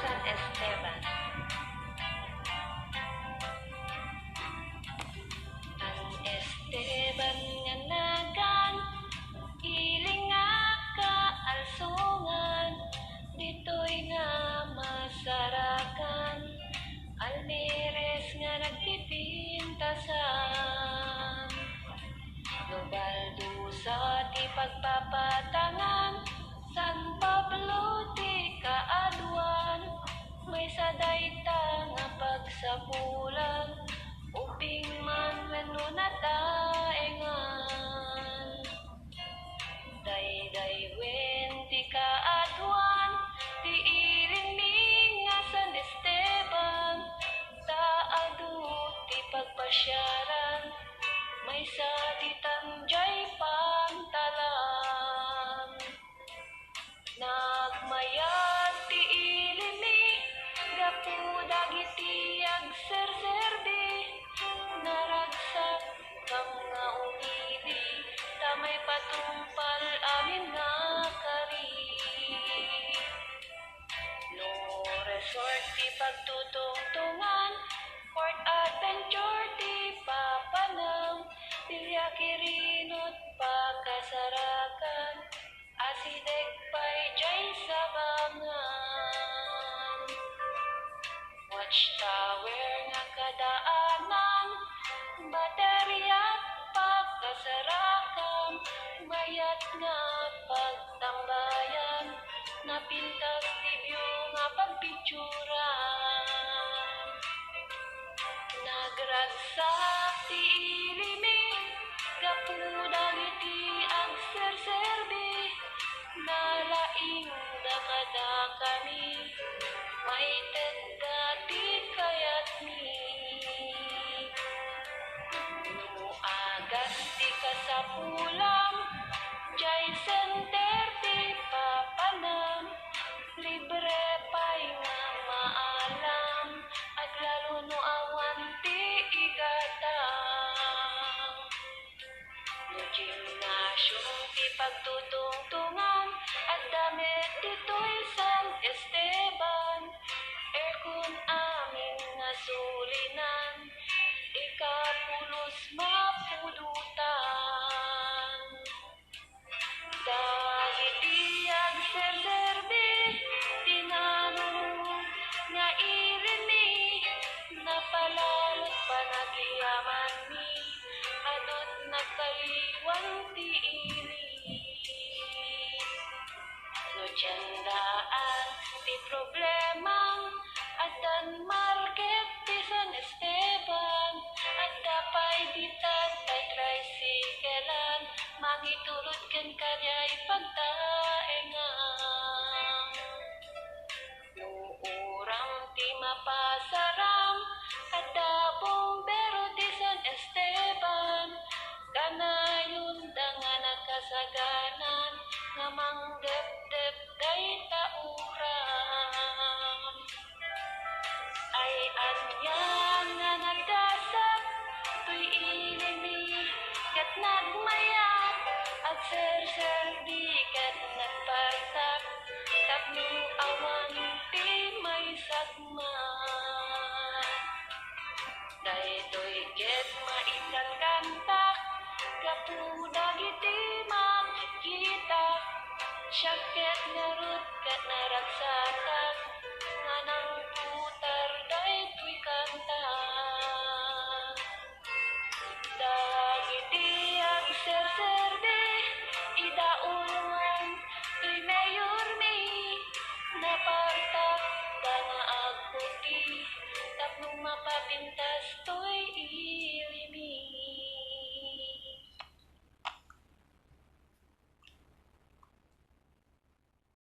San Esteban. Ang Esteban nga nagan, iling nga kaalsungan, dito'y nga masarakan, almeres nga nagpipintasan. Nobaldo sa ti pagpapatangan, San Pablo ti kaaduan, may sadayta nga pagsapulan, uping man wenno nataengan. Dayday wen ti kaaduan, ti iriming nga San Esteban, taadu ti pagpasyaran, may saditan jay pantalan. Nagmayat ti ilimi, gapu dagiti agserserbi, naragsak kam nga umili, tamay patumpal amin nga kari. No resort ti pagtutungtungan, Port Adventure ti papanam, Pilyakirinot pagkasarakan, asidek pa'y jay sabangan. Watchtower nga kadaanan, baterya't pagkasarakan, mayat nga pagtambayan, napintas ti view nga pagpicturan. Nagragsak ti ilimi, gapu dagiti agserserbi, nalaing dakada kami, may tedda ti kayat mi. No agas ti kasapulam, jay center ti papanam, libre pa'y nga maalam, aglalo no awan ti igatang. No gymnasium ti pagtutungtungan, at damit dito'y San Esteban, aircon amin nga sulinan, ikapulos mapulutan. Dagiti agserserbi, tinanong nga irimi, napalalot pa nagyaman mi, adot nagkaliwan ti ili. No tiyandaan ti problemang, adan market ti San Esteban, at dapay ditat ay tricyclean, mangitulot ken karyay pagtaengang. No urang ti mapasaram, adda bombero ti San Esteban, kanayon da nga nakasaganan, nga mangdep-dep day tauram. Ay anyang nga nagdasap, tuy ilimi, kat nagmayat, agserserbi kat nagpartak, tapno awan ti may sagmat. Daytoy ket maisakantak, gapu dagiti makikita, syaket nga rut kat naragsatak,